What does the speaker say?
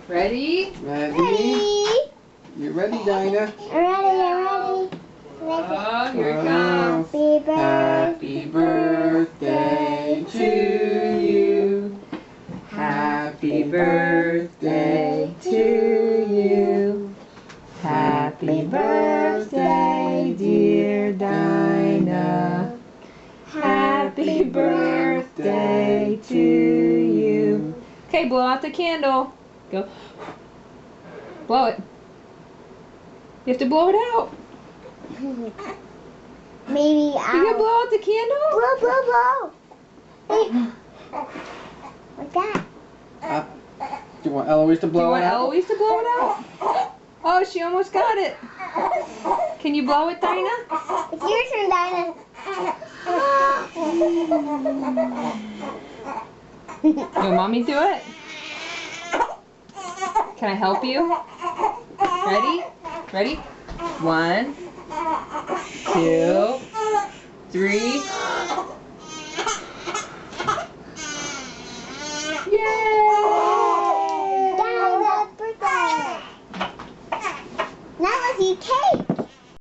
Ready? Ready? You ready, Dinah? Ready. Oh, here it comes. Happy birthday to you. Happy birthday to you. Happy birthday, dear Dinah. Happy birthday to you. Okay, blow out the candle. Go. Blow it. You have to blow it out. Maybe You can blow out the candle? Blow. What's that? Do you want Eloise to Do you blow it want out? Eloise to blow it out? Oh, she almost got it. Can you blow it, Dinah? It's your turn, Dinah. You want mommy to do it? Can I help you? Ready? Ready? 1, 2, 3.